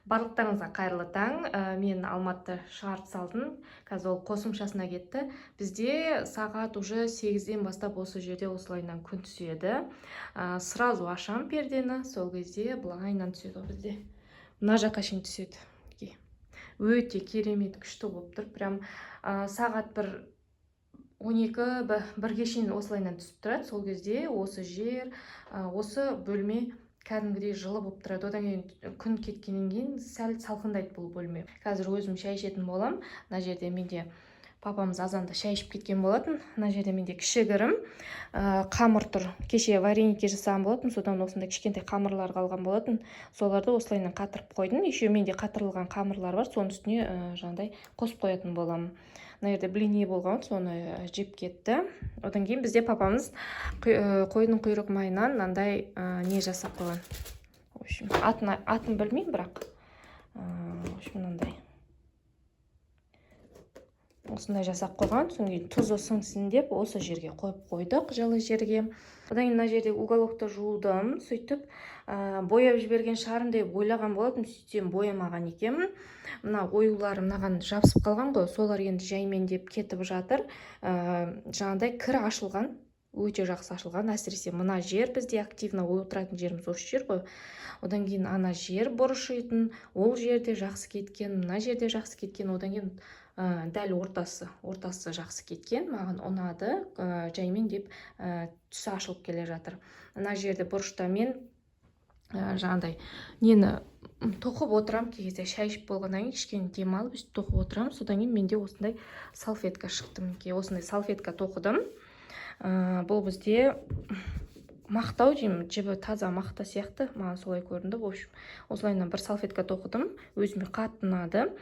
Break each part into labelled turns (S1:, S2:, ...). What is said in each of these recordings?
S1: Барлықтарыңызға қайырлы таң. Мен Алматыда шығарып салдым. Қазір ол қосымшасына кетті. Бізде сағат уже 8-ден бастап осы жерде осылайынан күн түседі. Сразу ашам пердені, сол кезде былайынан түседі ғой бізде. Мына жаққа шейін түседі. Өте керемет күшті болып тұр. Прям сағат 12-1-ге шейін осылайынан түсіп тұрады. Сол кезде осы жер, осы бөлме кәдімгідей жылы болып тұрады. Одан кейін күн кеткеннен кейін сәл салқындайды бұл бөлме. Қазір өзім шай ішетін болам. Мына жерде менде папамыз азанда шай ішіп кеткен болатын. Мына жерде менде кішігірім қамыр тұр. Кеше вареники жасаған болатын. Содан осындай кішкентай қамырлар қалған болатын. Соларды осылайынан қатырып қойдым. Еще менде қатырылған қамырлар бар. Соның үстіне жаңағыдай қосып қоятын боламын. Мына жерде блини болған, соны жеп кетті. Одан кейін бізде папамыз қойдың құйрық майынан мынандай не жасап қойған. В общем, атын білмеймін, бірақ в общем, мынандай осындай жасап қойған. Содан кейін тұзы сіңсін деп осы жерге қойып қойдық, жылы жерге. Одан кейін мына жерде уголокты жудым. Сөйтіп бояп жіберген шығарым деп ойлаған болатым, сөйтсем боямаған екенмін. Мына оюларым мынаған жабысып қалған ғой, солар енді жаймен деп кетіп жатыр. Жаңағыдай кір ашылған, өте жақсы ашылған. Әсіресе мына жер бізде активно отыратын жеріміз осы жер ғой. Одан кейін ана жер бұрышитын, ол жерде жақсы кеткен, мына жерде жақсы кеткен. Одан кейін дәл ортасы жақсы кеткен. Маған ұнады, жаймен деп түсі ашылып келе жатыр. Мына жерде бұрышта мен жаңағыдай нені тоқып отырам. Кей кезде шай ішіп болғаннан кейін кішкене демалып тоқып отырам. Содан кейін менде осындай салфетка шықты. Осындай салфетка тоқыдым. Бұл бізде мақтау деймін, жібі таза мақта сияқты, маған солай көрінді. В общем, осылайынан бір салфетка тоқыдым, өзіме қатты ұнады.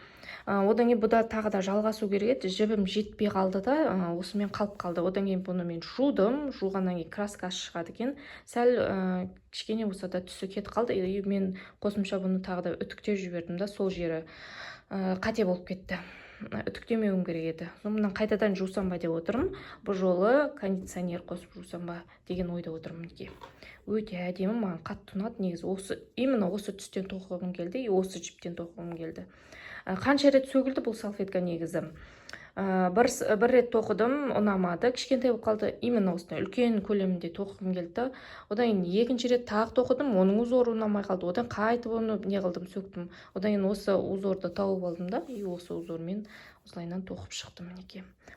S1: Одан кейін бұда тағы да жалғасу керек еді, жібім жетпей қалды да, осымен қалып қалды. Одан кейін бұны мен жудым, жуғаннан кейін краскасы шығады екен. Сәл кішкене болса да түсі кетіп қалды. Мен қосымша бұны тағы да үтіктеп жібердім да, сол жері қате болып кетті. Үтіктемеуім керек еді. Сонымен қайтадан жусам ба деп отырмын. Бұл жолы кондиционер қосып жусам ба деген ойда отырмын. Өте әдемі, маған қатты ұнады. Негізі именно осы түстен тоқығым келді, осы жіптен тоқығым келді. Қанша рет сөгілді бұл салфетка негізі. Бір рет тоқыдым, ұнамады, кішкентай болып қалды. Именно осындай үлкен көлемінде тоқығым келді. Одан кейін екінші рет тағы тоқыдым, оның узоры ұнамай қалды. Одан қайтып оны не қылдым, сөктім. Одан кейін осы узорды тауып алдым да, осы узормен осылайынан тоқып шықтым.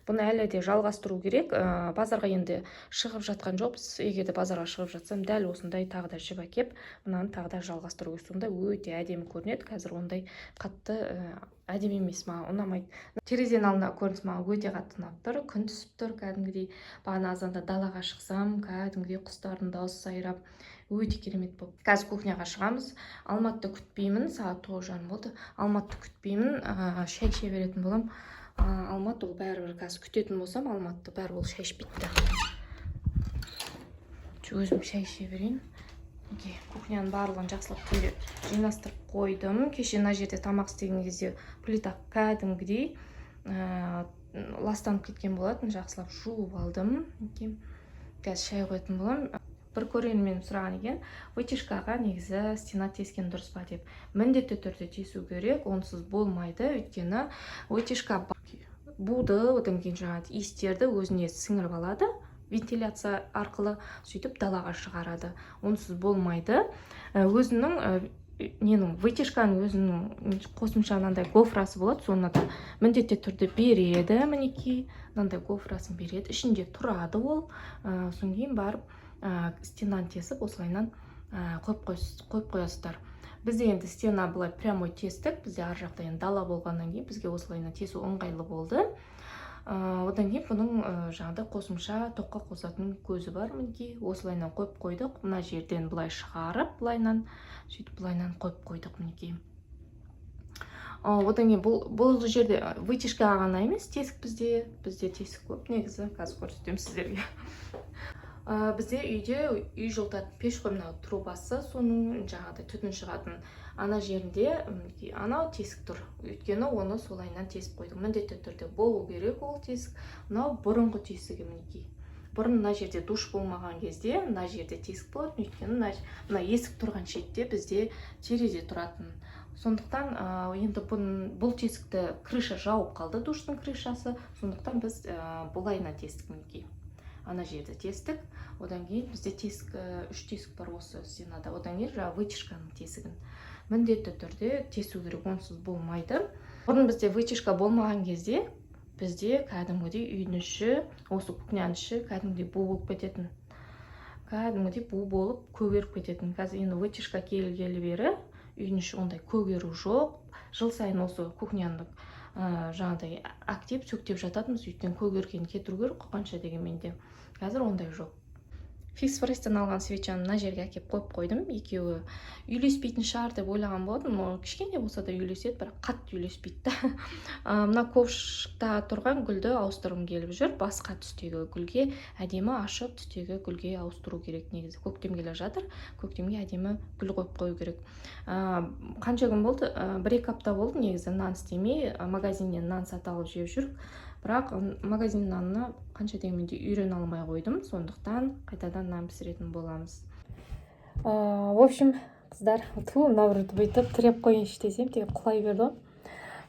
S1: Бұны әлі де жалғастыру керек. Базарға енді шығып жатқан жоқпыз. Егер де базарға шығып жатсам, дәл осындай тағы да жіп әкеп, мынаны тағы да жалғастыру керек. Сонда өте әдемі көрінеді. Қазір ондай қатты әдемі емес, маған ұнамайды. Терезенің алдында көрініс маған өте қатты ұнап тұр. Күн түсіп тұр, кәдімгідей. Бағана азанда далаға шықсам, кәдімгідей құстардың дауысы сайрап, өте керемет болып. Қазір кухняға шығамыз. Алматыда күтпеймін, сағат 9:30 болды. Алматыда күтпеймін, шай іше беретін болам. Алматы ол бәрібір қазір күтетін болсам, Алматыда бәрі ол шай ішпейді. Өзім шай іше берейін. Кухняның барлығын жақсылап жинастырып қойдым. Кеше мына жерде тамақ істеген кезде плита кәдімгідей ластанып кеткен болатын, жақсылап жуып алдым. Қазір шай қоятын болам. Бір көрермен сұраған екен, вытяжкаға негізі стена тескен дұрыс па деп. Міндетті түрде тесу керек, онсыз болмайды. Өйткені вытяжка буды, одан кейін жаңағы иістерді өзіне сіңіріп алады, вентиляция арқылы сөйтіп далаға шығарады. Онсыз болмайды. Вытяжканың өзінің қосымша мынандай гофрасы болады, соны да міндетті түрде береді. Мінекей, мынандай гофрасын береді. Ішінде тұрады ол. Содан кейін барып стенаны тесіп, осылайынан қойып қоясыздар. Бізде енді стена былай прямой тестік. Бізде ар жақта енді дала болғаннан кейін бізге осылайынан тесу ыңғайлы болды. Одан кейін бұның жаңағыдай қосымша тоққа қосатын көзі бар. Мінекей осылайынан қойып қойдық. Мына жерден былай шығарып, сөйтіп былайынан қойып қойдық. Мінекей. Одан кейін бұл жерде вытяжка ғана емес, тесік бізде тесік көп. Негізі қазір көрсетемін сіздерге. Бізде үйде үй жылытатын пеш қой, мынау трубасы, соның жаңағыдай түтін шығатын ана жерінде анау тесік тұр. Өйткені оны солайынан тесіп қойдым. Міндетті түрде болу керек ол тесік. Мынау бұрынғы тесігі мінекей. Бұрын мына жерде душ болмаған кезде мына жерде тесік болатын. Өйткені мына есік тұрған шетте бізде терезе тұратын. Сондықтан енді бұл тесікті крыша жауып қалды, душтың крышасы. Сондықтан біз бұлайына тестік мінекей. Ана жерді тестік. Одан кейін бізде тесік, 3 тесік бар осы стенада. Одан кейін жаңағы вытяжканың тесігін міндетті түрде тесу керек, онсыз болмайды. Бұрын бізде вытяжка болмаған кезде бізде кәдімгідей үйдің іші, осы кухняның іші кәдімгідей бу болып кететін. Кәдімгідей бу болып көгеріп кететін. Қазір енді вытяжка келгелі бері үйдің іші ондай көгеру жоқ. Жыл сайын осы кухняны жаңағыдай актеп сөктеп жататынбыз, өйткені көгерген кетіру керек қанша дегенменде. Қазір ондай жоқ. Фикс прайстан алған свечаны мына жерге әкеп қойып қойдым. Екеуі үйлеспейтін шығар деп ойлаған болатынмын. Ол кішкене болса да үйлеседі, бірақ қатты үйлеспейді. Мына ковшықта тұрған гүлді ауыстырғым келіп жүр. Басқа түстегі гүлге, әдемі ашық түстегі гүлге ауыстыру керек негізі. Көктем келе жатыр. Көктемге әдемі гүл қойып қою керек. Қанша күн болды? 1-2 апта болды негізі нан істемей, магазиннен нан сатып алып жеп жүріп. Бірақ магазин нанына қанша дегенменде үйрене алмай қойдым. Сондықтан қайтадан нан пісіретін боламыз. В общем, қыздар, мына бір бүйтіп тіреп қойыншы десем, тек құлай берді.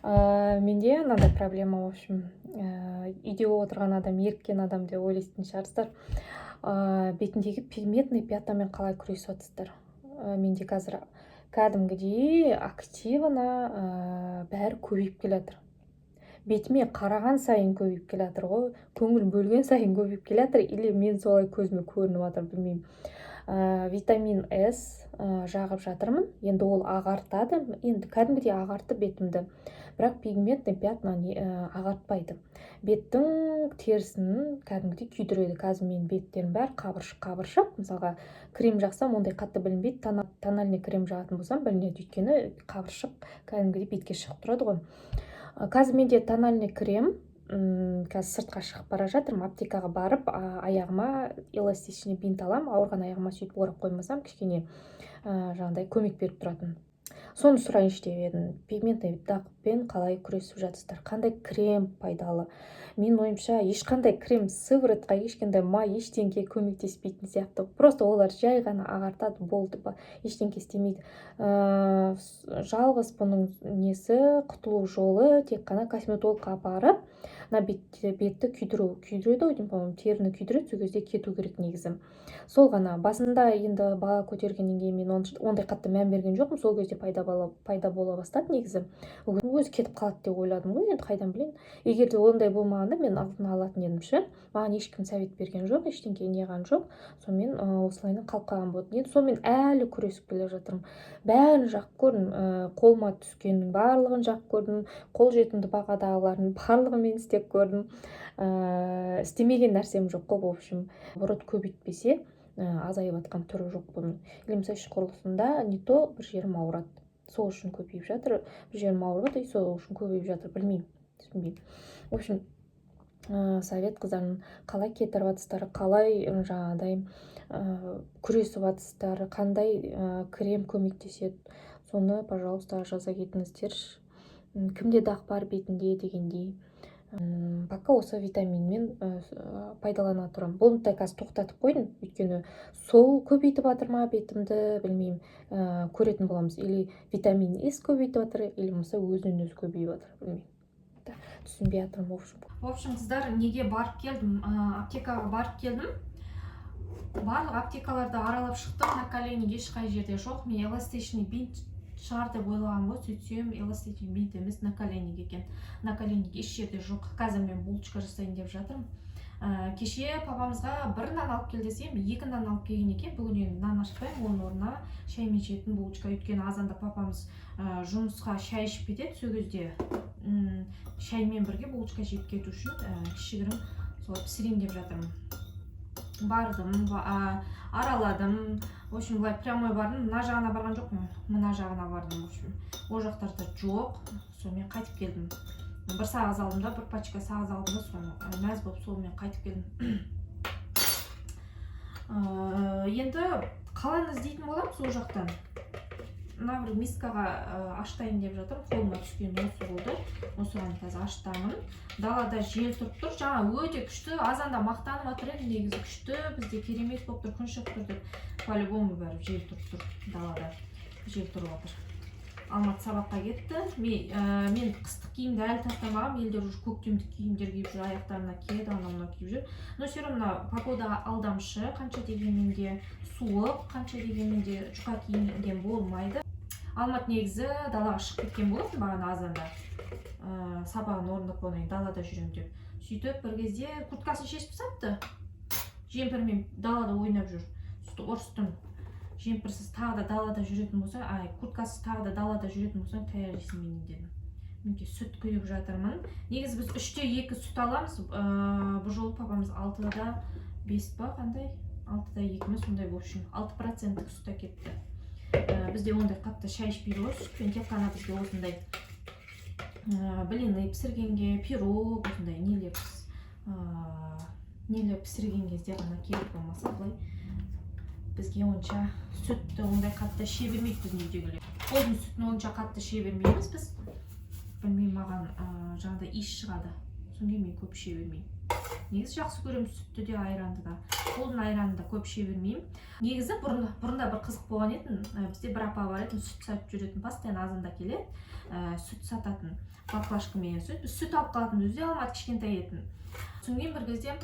S1: Менде мынандай проблема, в общем, үйде отырған адам, еріккен адам деп ойлайтын шығарсыздар. Бетіндегі пигментный пятнамен қалай күресіп жатсыздар. Менде қазір кәдімгідей активно бәрі көбейіп келе жатыр. Бетіме қараған сайын көбейіп келе жатыр ғой, көңіл бөлген сайын көбейіп келе жатыр, или мен солай көзіме көрініп жатыр, білмеймін. Витамин С жағып жатырмын. Енді ол ағартады, енді кәдімгідей ағартты бетімді. Бірақ пигментный пятна ағартпайды. Беттің терісін кәдімгідей күйдіреді. Қазір мен беттерім бәрі қабыршық. Мысалға крем жақсам ондай қатты білінбейді. Тональный крем жағатын болсам білінеді, өйткені қабыршық кәдімгідей бетке шығып тұрады ғой. Қазір менде тональный крем, қазір сыртқа шығып бара жатырмын, аптекаға барып, аяғыма эластичный бинт алам, ауырған аяғыма сөйтіп орап қоймасам, кішкене жаңағыдай көмек беріп тұратын. Соны сұрайыншы деп едім. Пигментный дақпен қалай күресіп жатсыздар? Қандай крем пайдалы? Мен ойымша ешқандай крем, сыворотқа, ешқандай май, ештеңке көмектеспейтін сияқты. Просто олар жай ғана ағартады, болды ба, ештеңке істемейді. Жалғыз бұның несі, құтылу жолы тек қана косметологқа апарып, бетті күйдіреді ғой, по-моему, теріні күйдіреді, сол кезде кету керек негізі. Сол ғана. Басында енді бала көтергеннен кейін мен ондай қатты мән берген жоқпын, сол кезде пайда бола бастады негізі. Өзі кетіп қалады деп ойладым ғой, енді қайдан білейін. Егер де ондай болмағанда мен алдын алатын едім ше. Маған ешкім совет берген жоқ, ештеңке неған жоқ. Сонымен осылайынан қалып қалған болды. Енді сонымен әлі күресіп келе жатырмын. Бәрін жақып көрдім, қолыма түскеннің барлығын жақып көрдім, қолжетімді бағадағылардың барлығын мен істеп көрдім. Істемеген нәрсем жоқ қой, в общем. Бұрыт көбейтпесе азайып жатқан түрі жоқ бұның. Или мысалы іш құрылысында не то бір жерім ауырады. Сол үшін көбейіп жатыр. Бір жерім ауырады, сол үшін көбейіп жатыр. Білмеймін, түсінбеймін. В общем, совет қыздарым, қалай кетіріп жатсыздар, қалай жаңағыдай күресіп жатсыздар, қандай крем көмектеседі, соны, пожалуйста, жаза кетіңіздерші. Кімде дақ бар бетінде дегендей. Пока осы витаминмен пайдалана тұрам. Бұны қазір тоқтатып қойдым, өйткені сол көбейтіп жатыр ма бетімді, білмеймін, көретін боламыз. Или витамин С көбейтіп жатыр, или болмаса өзінен өзі көбейіп жатыр, білмеймін. Түсінбей жатырмын. В общем, қыздар, неге барып келдім? Аптекаға барып келдім. Барлық аптекаларды аралап шықтым, наколенник ешқай жерде жоқ. Мен эластичный бинт шығар деп ойлаған ғой, сөйтсем эластичный бинт емес, наколенник екен. Наколенник еш жерде жоқ. Қазір мен булочка жасайын деп жатырмын. Кеше папамызға бір нан алып кел десем, 2 нан алып келген екен. Бүгін енді нан ашпаймын, оның орнына шаймен жейтін булочка. Өйткені азанда папамыз жұмысқа шай ішіп кетеді, сол кезде шаймен бірге булочка жеп кету үшін кішігірім солай пісірейін деп жатырмын. Бардым, араладым. В общем, былай прямой бардым. Мына жағына барған жоқпын, мына жағына бардым. В общем, ол жақтарда жоқ. Сонымен қайтып келдім. Бір сағыз алдым да, бір пачка сағыз алдым да, соны мәз болып солмен қайтып келдім. Енді қаланы іздейтін болам сол жақтан. Мына бір мискаға аштайын деп жатырмын. Қолыма түскен осы болды. Осыған қазір аштамын. Далада жел тұрып тұр. Жаңа өте күшті. Азанда мақтанып жатыр еді, негізі күшті. Бізде керемет болып тұр, күн шығып тұр деп. По-любому бәрі жел тұрып тұр. Далада жел тұрып жатыр. Алмат сабаққа кетті. Мен қыстық киімді әлі тастамағам. Елдер уже көктемдік киімдер киіп жүр, аяқтарына киеді, анау киіп жүр. Но все равно погода алдамшы, қанша дегенмен де суық, қанша дегенмен де жұқа киінген болмайды. Алмат негізі далаға шығып кеткен болатын бағана азанда. Сабағын орындап болайын, далада жүрем деп. Сөйтіп бір кезде курткасын шешіп тастапты. Жемпірмен далада ойнап жүр. Сөйтіп ұрыстым. Жемпірсіз тағы да далада жүретін болса, курткасыз тағы да далада жүретін болсаң, таяқ жейсің менен дедім. Менде сүт құйып жатырмын. Негізі біз 3-2 сүт аламыз. Бұл жолы папамыз 6-да 5 па, қандай? 6-да 2 ме, сондай болып үшін 6% сүт әкетті. Бізде ондай қатты шай ішпейді ғой, сүтпен тек қана бізге осындай блины пісіргенге, пирог, осындай нелер пісірген кезде ғана керек болмаса, былай бізге онша сүтті ондай қатты іше бермейді біздің үйдегілер. Қолдың сүтін онша қатты іше бермейміз біз. Білмеймін, маған жаңағыдай иіс шығады. Содан мен көп іше бермеймін. Негізі жақсы көремін сүтті де, айранды да. Қолдың айранды да көп іше бермеймін. Негізі бұрында бір қызық болған етін. Бізде бір апа бар етін, сүт сатып жүретін, постоянно азанда келеді. Сүт сататын, баклажкамен сүт. Біз сүт алып қалатын, өзде Алмат кішкентай етін. Содан кейін бір кезде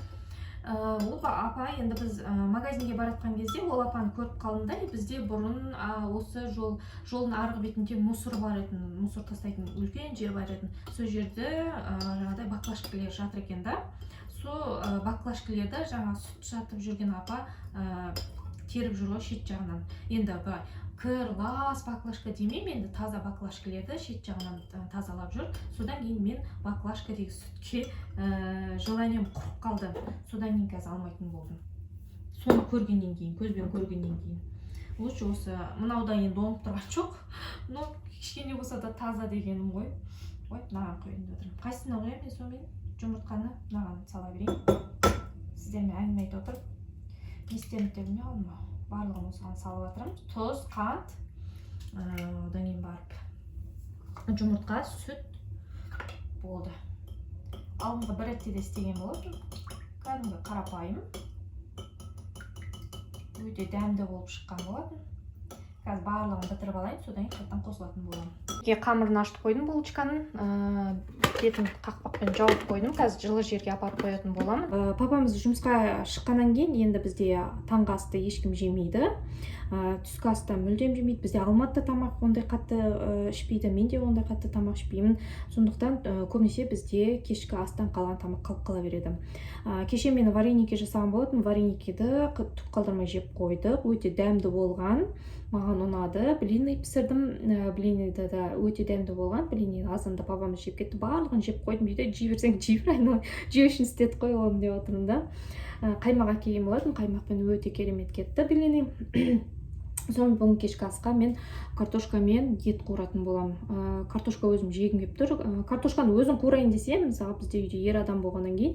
S1: ол апа, енді біз магазинге баратқан кезде ол апаны көріп қалдым да, бізде бұрын осы жолдың арғы бетінде мусор бар етін, мусор тастайтын үлкен жер бар етін. Сол жерде жаңағыдай баклажкалар жатыр екен да. Сол баклажкалерді жаңа сүт жатып жүрген апа теріп жүр ғой шет жағынан. Енді кір, лас баклажка демеймін, енді таза баклажкалерді шет жағынан тазалап жүр. Содан кейін мен баклажкадегі сүтке желанием құрып қалды. Содан кейін қазір алмайтын болдым. Соны көргеннен кейін, көзбен көргеннен кейін. Лучше осы мынауда енді оңып тұрған жоқ. Но кішкене болса да таза дегенім ғой. Ой, мынаған қойайын деп отырмын. Қайсысына қоямын мен сонымен? Жұмыртқаны мынаған сала берейін. Сіздермен әңгіме айтып отырып, не істерімді де білмей қалдым. Барлығын осыған салып жатырмын. Тұз, қант, одан кейін барып жұмыртқа, сүт болды. Алдыңғы бір ретте де істеген болатын. Кәдімгі қарапайым. Өте дәмді болып шыққан болатын. Қазір барлығын бітіріп алайын, содан кейін қайттан қосылатын боламын. Қамырын ашып қойдым булочканың. Бетін қақпақпен жауып қойдым. Қазір жылы жерге апарып қоятын боламын. Папамыз жұмысқа шыққаннан кейін енді бізде таңғы асты ешкім жемейді. Түскі асты мүлдем жемейді. Бізде Алматыда тамақ ондай қатты ішпейді. Мен де ондай қатты тамақ ішпеймін. Сондықтан көбінесе бізде кешкі астан қалған тамақ қалып қала береді. Кеше мені вареники жасаған болатын. Вареникиді түк қалдырмай жеп қойдық. Өте дәмді болған. Маған ұнады. Блины пісірдім. Блиниді да өте дәмді болған. Блини азанда папамыз жеп кетті. Барлығын жеп қойдым дейді. Жей берсең жей бер, айналайын. Жеу үшін істедік қой оны деп отырмын да. Қаймақ әкелген болатын. Қаймақпен өте керемет кетті блини. Соны бүгін кешкі асқа мен картошкамен ет қуыратын боламын. Картошка өзім жегім келіп тұр. Картошканы өзім қуырайын десем, мысалы бізде үйде ер адам болғаннан кейін,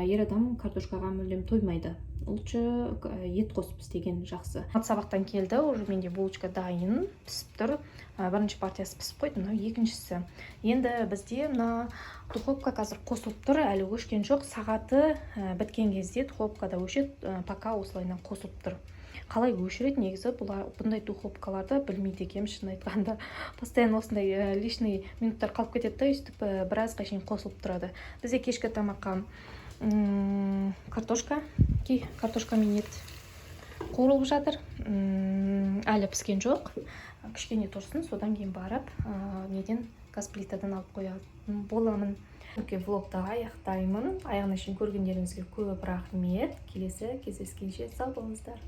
S1: ер адам картошкаға мүлдем тоймайды. Лучше ет қосып істеген жақсы. Сабақтан келді, уже менде булочка дайын, пісіп тұр. Бірінші партиясы пісіп қойды, мынау екіншісі. Енді бізде мына духовка қазір қосылып тұр, әлі өшкен жоқ. Сағаты біткен кезде духовкада өшеді, пока осылайынан қосылып тұр. Қалай өшіреді негізі, бұндай духовкаларды білмейді екем, шын айтқанда. Постоянно осындай лишний минуттар қалып кетеді, өстіп біразға шейін қосылып тұрады. Бізде кешкі тамаққа картошка мен ет қуырылып жатыр. Әлі піскен жоқ. Кішкене тұрсын, содан кейін барып, газ плитадан алып қоятын боламын. Влогты аяқтаймын. Аяғына шейін көргендеріңізге көп рахмет. Келесі кездескенше сау болыңыздар.